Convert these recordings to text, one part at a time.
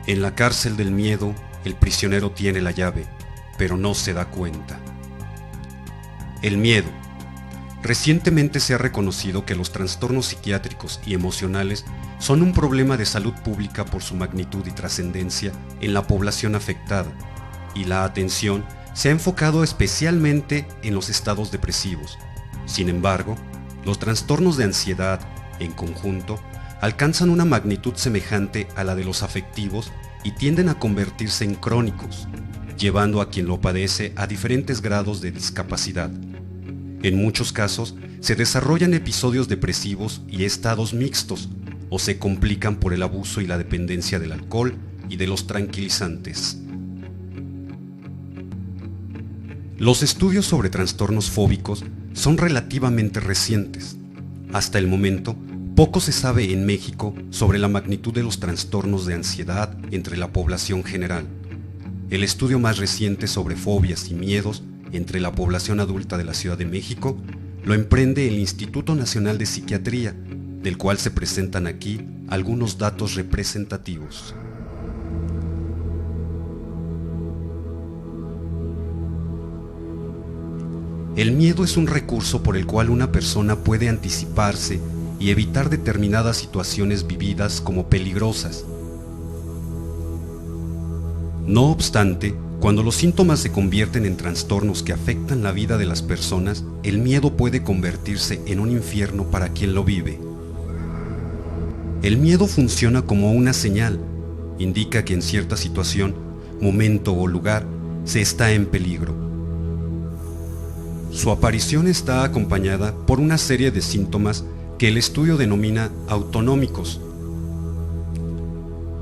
En la cárcel del miedo, el prisionero tiene la llave, pero no se da cuenta. El miedo. Recientemente se ha reconocido que los trastornos psiquiátricos y emocionales son un problema de salud pública por su magnitud y trascendencia en la población afectada, y la atención se ha enfocado especialmente en los estados depresivos. Sin embargo, los trastornos de ansiedad, en conjunto, alcanzan una magnitud semejante a la de los afectivos y tienden a convertirse en crónicos, llevando a quien lo padece a diferentes grados de discapacidad. En muchos casos, se desarrollan episodios depresivos y estados mixtos, o se complican por el abuso y la dependencia del alcohol y de los tranquilizantes. Los estudios sobre trastornos fóbicos son relativamente recientes. Hasta el momento, poco se sabe en México sobre la magnitud de los trastornos de ansiedad entre la población general. El estudio más reciente sobre fobias y miedos entre la población adulta de la Ciudad de México lo emprende el Instituto Nacional de Psiquiatría, del cual se presentan aquí algunos datos representativos. El miedo es un recurso por el cual una persona puede anticiparse y evitar determinadas situaciones vividas como peligrosas. No obstante, cuando los síntomas se convierten en trastornos que afectan la vida de las personas, el miedo puede convertirse en un infierno para quien lo vive. El miedo funciona como una señal, indica que en cierta situación, momento o lugar se está en peligro. Su aparición está acompañada por una serie de síntomas que el estudio denomina autonómicos: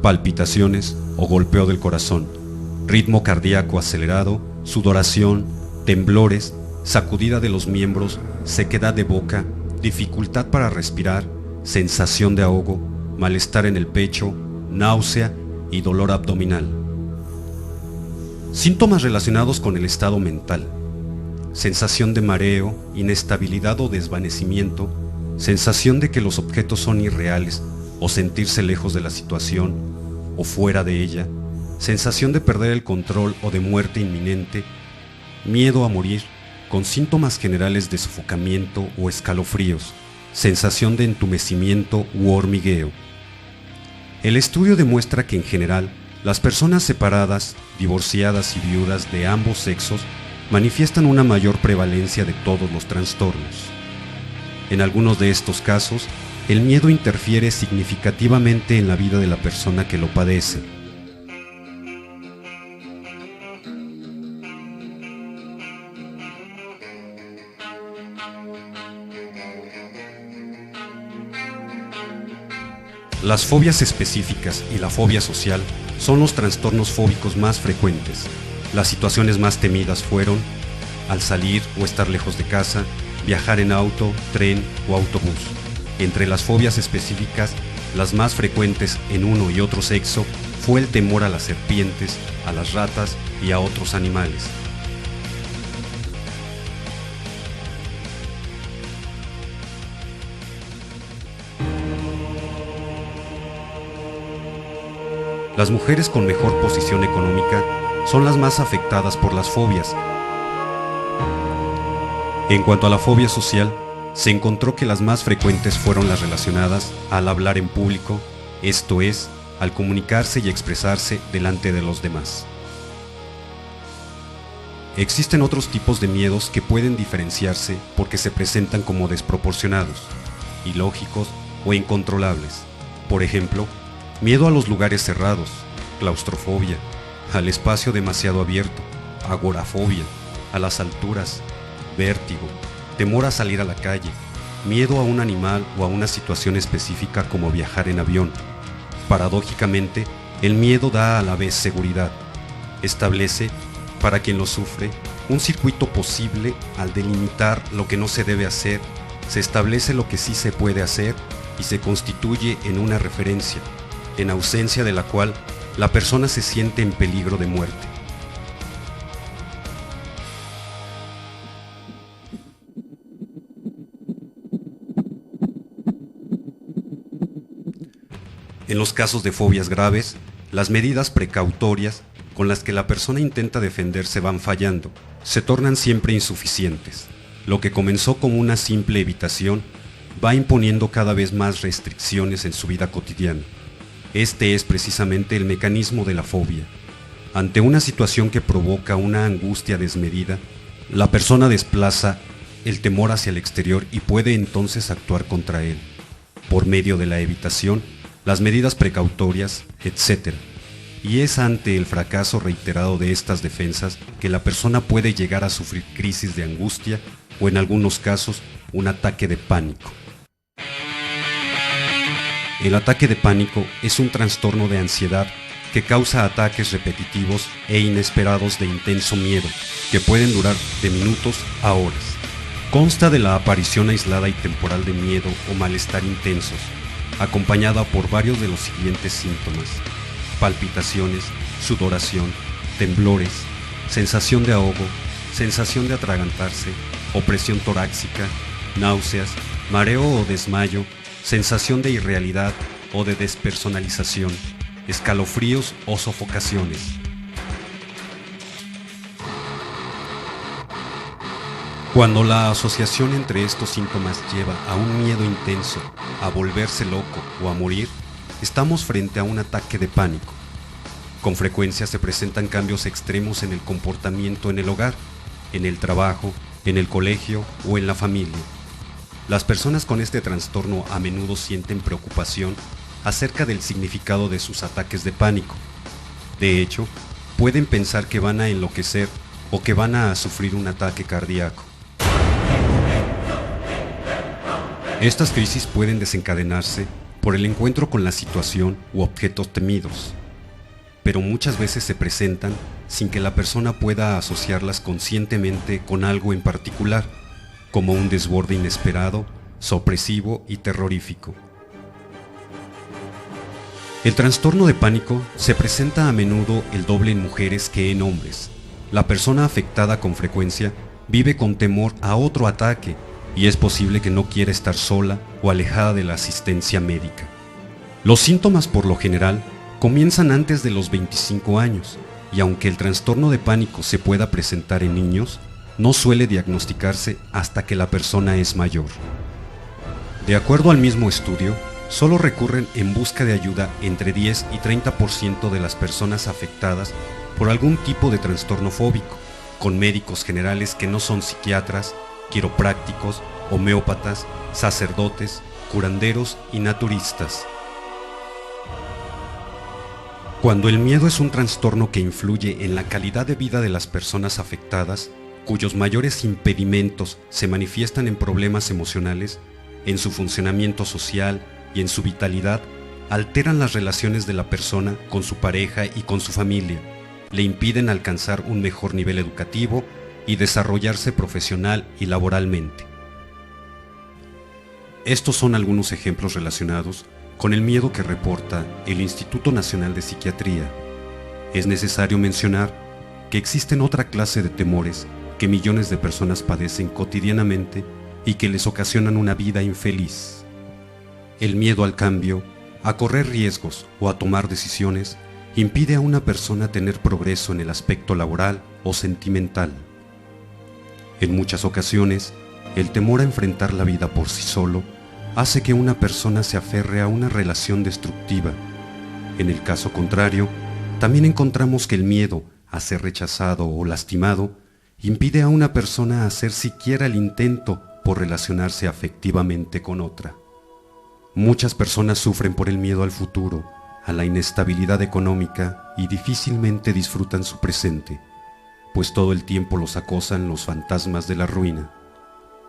palpitaciones o golpeo del corazón, ritmo cardíaco acelerado, sudoración, temblores, sacudida de los miembros, sequedad de boca, dificultad para respirar, sensación de ahogo, malestar en el pecho, náusea y dolor abdominal. Síntomas relacionados con el estado mental: sensación de mareo, inestabilidad o desvanecimiento, sensación de que los objetos son irreales o sentirse lejos de la situación o fuera de ella, sensación de perder el control o de muerte inminente, miedo a morir, con síntomas generales de sofocamiento o escalofríos, sensación de entumecimiento u hormigueo. El estudio demuestra que en general, las personas separadas, divorciadas y viudas de ambos sexos manifiestan una mayor prevalencia de todos los trastornos. En algunos de estos casos, el miedo interfiere significativamente en la vida de la persona que lo padece. Las fobias específicas y la fobia social son los trastornos fóbicos más frecuentes. Las situaciones más temidas fueron al salir o estar lejos de casa, viajar en auto, tren o autobús. Entre las fobias específicas, las más frecuentes en uno y otro sexo fue el temor a las serpientes, a las ratas y a otros animales. Las mujeres con mejor posición económica son las más afectadas por las fobias. En cuanto a la fobia social, se encontró que las más frecuentes fueron las relacionadas al hablar en público, esto es, al comunicarse y expresarse delante de los demás. Existen otros tipos de miedos que pueden diferenciarse porque se presentan como desproporcionados, ilógicos o incontrolables. Por ejemplo, miedo a los lugares cerrados, claustrofobia, al espacio demasiado abierto, agorafobia, a las alturas, vértigo, temor a salir a la calle, miedo a un animal o a una situación específica como viajar en avión. Paradójicamente, el miedo da a la vez seguridad. Establece, para quien lo sufre, un circuito posible al delimitar lo que no se debe hacer, se establece lo que sí se puede hacer y se constituye en una referencia, en ausencia de la cual la persona se siente en peligro de muerte. En los casos de fobias graves, las medidas precautorias con las que la persona intenta defenderse van fallando, se tornan siempre insuficientes. Lo que comenzó como una simple evitación va imponiendo cada vez más restricciones en su vida cotidiana. Este es precisamente el mecanismo de la fobia. Ante una situación que provoca una angustia desmedida, la persona desplaza el temor hacia el exterior y puede entonces actuar contra él, por medio de la evitación, las medidas precautorias, etc. Y es ante el fracaso reiterado de estas defensas que la persona puede llegar a sufrir crisis de angustia o en algunos casos un ataque de pánico. El ataque de pánico es un trastorno de ansiedad que causa ataques repetitivos e inesperados de intenso miedo, que pueden durar de minutos a horas. Consta de la aparición aislada y temporal de miedo o malestar intensos, acompañada por varios de los siguientes síntomas: palpitaciones, sudoración, temblores, sensación de ahogo, sensación de atragantarse, opresión torácica, náuseas, mareo o desmayo, sensación de irrealidad o de despersonalización, escalofríos o sofocaciones. Cuando la asociación entre estos síntomas lleva a un miedo intenso, a volverse loco o a morir, estamos frente a un ataque de pánico. Con frecuencia se presentan cambios extremos en el comportamiento en el hogar, en el trabajo, en el colegio o en la familia. Las personas con este trastorno a menudo sienten preocupación acerca del significado de sus ataques de pánico. De hecho, pueden pensar que van a enloquecer o que van a sufrir un ataque cardíaco. Estas crisis pueden desencadenarse por el encuentro con la situación u objetos temidos, pero muchas veces se presentan sin que la persona pueda asociarlas conscientemente con algo en particular, como un desborde inesperado, sorpresivo y terrorífico. El trastorno de pánico se presenta a menudo el doble en mujeres que en hombres. La persona afectada con frecuencia vive con temor a otro ataque y es posible que no quiera estar sola o alejada de la asistencia médica. Los síntomas por lo general comienzan antes de los 25 años y aunque el trastorno de pánico se pueda presentar en niños, no suele diagnosticarse hasta que la persona es mayor. De acuerdo al mismo estudio, solo recurren en busca de ayuda entre 10 y 30% de las personas afectadas por algún tipo de trastorno fóbico, con médicos generales que no son psiquiatras, quiroprácticos, homeópatas, sacerdotes, curanderos y naturistas. Cuando el miedo es un trastorno que influye en la calidad de vida de las personas afectadas, cuyos mayores impedimentos se manifiestan en problemas emocionales, en su funcionamiento social y en su vitalidad, alteran las relaciones de la persona con su pareja y con su familia, le impiden alcanzar un mejor nivel educativo y desarrollarse profesional y laboralmente. Estos son algunos ejemplos relacionados con el miedo que reporta el Instituto Nacional de Psiquiatría. Es necesario mencionar que existen otra clase de temores que millones de personas padecen cotidianamente y que les ocasionan una vida infeliz. El miedo al cambio, a correr riesgos o a tomar decisiones, impide a una persona tener progreso en el aspecto laboral o sentimental. En muchas ocasiones, el temor a enfrentar la vida por sí solo hace que una persona se aferre a una relación destructiva. En el caso contrario, también encontramos que el miedo a ser rechazado o lastimado impide a una persona hacer siquiera el intento por relacionarse afectivamente con otra. Muchas personas sufren por el miedo al futuro, a la inestabilidad económica y difícilmente disfrutan su presente, pues todo el tiempo los acosan los fantasmas de la ruina.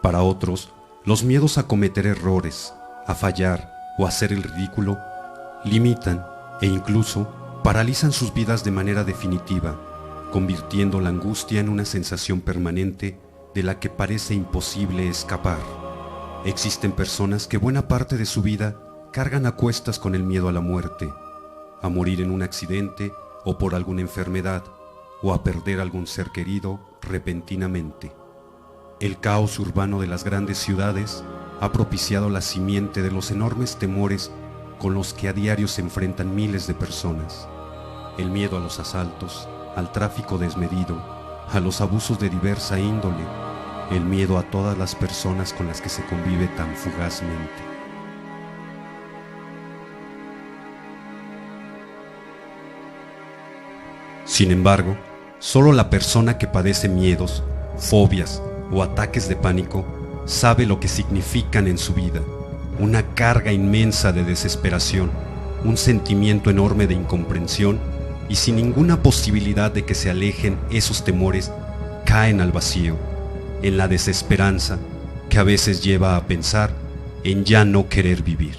Para otros, los miedos a cometer errores, a fallar o a hacer el ridículo limitan e incluso paralizan sus vidas de manera definitiva, convirtiendo la angustia en una sensación permanente de la que parece imposible escapar. Existen personas que buena parte de su vida cargan a cuestas con el miedo a la muerte, a morir en un accidente o por alguna enfermedad, o a perder algún ser querido repentinamente. El caos urbano de las grandes ciudades ha propiciado la simiente de los enormes temores con los que a diario se enfrentan miles de personas. el miedo a los asaltos, al tráfico desmedido, a los abusos de diversa índole, el miedo a todas las personas con las que se convive tan fugazmente. Sin embargo, solo la persona que padece miedos, fobias o ataques de pánico sabe lo que significan en su vida: una carga inmensa de desesperación, un sentimiento enorme de incomprensión, y sin ninguna posibilidad de que se alejen esos temores, caen al vacío, en la desesperanza que a veces lleva a pensar en ya no querer vivir.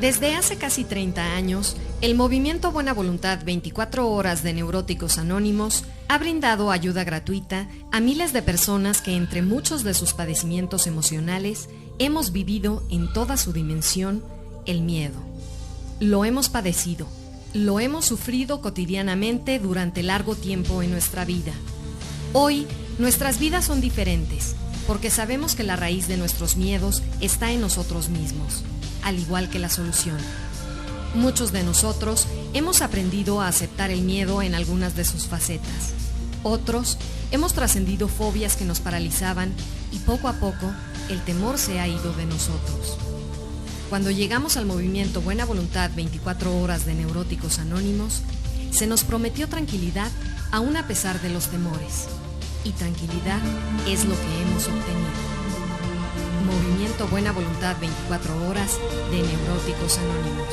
Desde hace casi 30 años, el movimiento Buena Voluntad 24 Horas de Neuróticos Anónimos ha brindado ayuda gratuita a miles de personas que, entre muchos de sus padecimientos emocionales, hemos vivido en toda su dimensión el miedo. Lo hemos padecido, lo hemos sufrido cotidianamente durante largo tiempo en nuestra vida. Hoy, nuestras vidas son diferentes, porque sabemos que la raíz de nuestros miedos está en nosotros mismos, al igual que la solución. Muchos de nosotros hemos aprendido a aceptar el miedo en algunas de sus facetas. Otros hemos trascendido fobias que nos paralizaban y poco a poco el temor se ha ido de nosotros. Cuando llegamos al movimiento Buena Voluntad 24 Horas de Neuróticos Anónimos, se nos prometió tranquilidad aún a pesar de los temores. Y tranquilidad es lo que hemos obtenido. Movimiento Buena Voluntad 24 Horas de Neuróticos Anónimos.